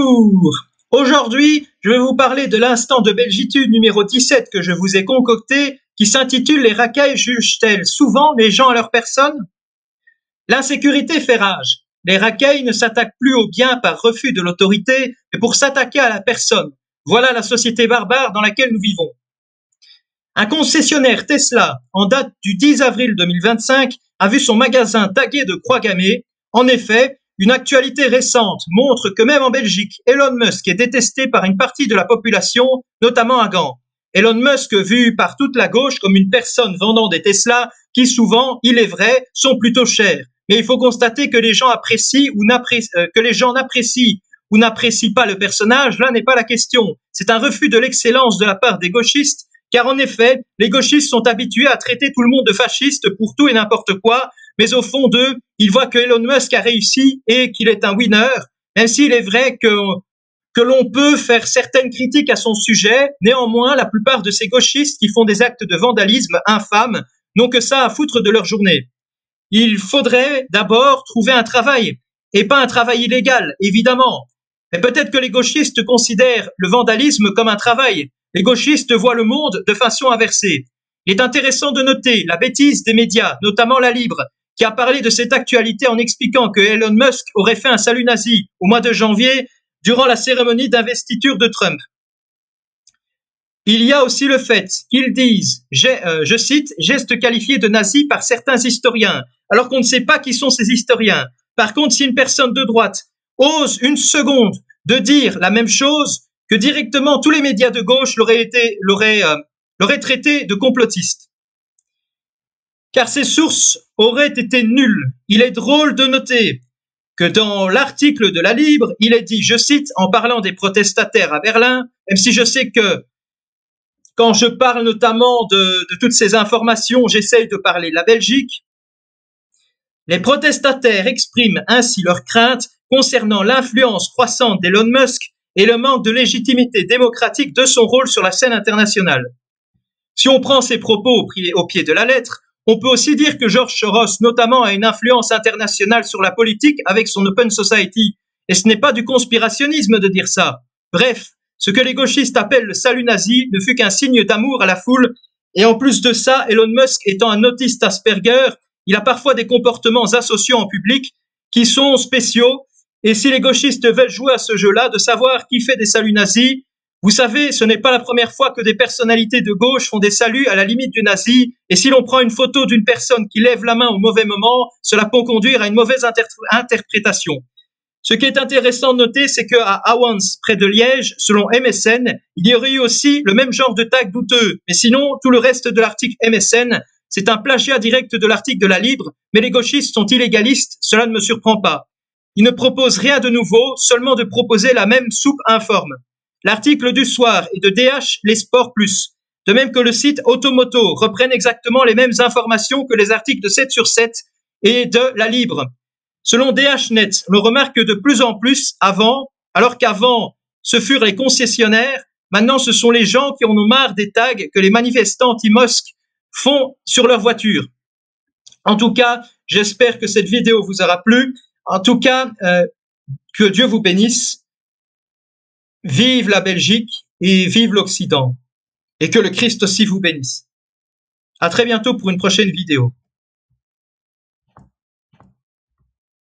Bonjour! Aujourd'hui, je vais vous parler de l'instant de belgitude numéro 17 que je vous ai concocté, qui s'intitule « Les racailles jugent-elles souvent les gens à leur personne ?» L'insécurité fait rage. Les racailles ne s'attaquent plus au bien par refus de l'autorité, mais pour s'attaquer à la personne. Voilà la société barbare dans laquelle nous vivons. Un concessionnaire Tesla, en date du 10 avril 2025, a vu son magasin tagué de croix gammées. En effet, une actualité récente montre que même en Belgique, Elon Musk est détesté par une partie de la population, notamment à Gand. Elon Musk vu par toute la gauche comme une personne vendant des Tesla qui souvent, il est vrai, sont plutôt chers. Mais il faut constater que les gens n'apprécient ou n'apprécient pas le personnage. Là n'est pas la question. C'est un refus de l'excellence de la part des gauchistes, car en effet, les gauchistes sont habitués à traiter tout le monde de fasciste pour tout et n'importe quoi, mais au fond d'eux, ils voient que Elon Musk a réussi et qu'il est un winner, même s'il est vrai que l'on peut faire certaines critiques à son sujet. Néanmoins, la plupart de ces gauchistes qui font des actes de vandalisme infâmes n'ont que ça à foutre de leur journée. Il faudrait d'abord trouver un travail, et pas un travail illégal, évidemment. Mais peut-être que les gauchistes considèrent le vandalisme comme un travail. Les gauchistes voient le monde de façon inversée. Il est intéressant de noter la bêtise des médias, notamment La Libre, qui a parlé de cette actualité en expliquant que Elon Musk aurait fait un salut nazi au mois de janvier durant la cérémonie d'investiture de Trump. Il y a aussi le fait qu'ils disent, je cite, « geste qualifié de nazi par certains historiens », alors qu'on ne sait pas qui sont ces historiens. Par contre, si une personne de droite ose une seconde de dire la même chose, que directement tous les médias de gauche l'auraient traité de complotiste. Car ces sources auraient été nulles. Il est drôle de noter que dans l'article de La Libre, il est dit, je cite, en parlant des protestataires à Berlin, même si je sais que quand je parle notamment de toutes ces informations, j'essaye de parler de la Belgique. Les protestataires expriment ainsi leurs craintes concernant l'influence croissante d'Elon Musk et le manque de légitimité démocratique de son rôle sur la scène internationale. Si on prend ces propos au pied de la lettre, on peut aussi dire que George Soros, notamment, a une influence internationale sur la politique avec son Open Society. Et ce n'est pas du conspirationnisme de dire ça. Bref, ce que les gauchistes appellent le salut nazi ne fut qu'un signe d'amour à la foule. Et en plus de ça, Elon Musk étant un autiste Asperger, il a parfois des comportements asociaux en public qui sont spéciaux. Et si les gauchistes veulent jouer à ce jeu-là, de savoir qui fait des saluts nazis, vous savez, ce n'est pas la première fois que des personnalités de gauche font des saluts à la limite du nazi. Et si l'on prend une photo d'une personne qui lève la main au mauvais moment, cela peut conduire à une mauvaise interprétation. Ce qui est intéressant de noter, c'est qu'à Awans, près de Liège, selon MSN, il y aurait eu aussi le même genre de tag douteux. Mais sinon, tout le reste de l'article MSN, c'est un plagiat direct de l'article de La Libre, mais les gauchistes sont illégalistes, cela ne me surprend pas. Ils ne proposent rien de nouveau, seulement de proposer la même soupe informe. L'article du soir et de DH Les Sports Plus, de même que le site Automoto, reprennent exactement les mêmes informations que les articles de 7 sur 7 et de La Libre. Selon DHNet, l'on remarque que de plus en plus alors qu'avant ce furent les concessionnaires, maintenant ce sont les gens qui en ont marre des tags que les manifestants anti-Musk font sur leur voiture. En tout cas, j'espère que cette vidéo vous aura plu. En tout cas, que Dieu vous bénisse. Vive la Belgique et vive l'Occident. Et que le Christ aussi vous bénisse. À très bientôt pour une prochaine vidéo.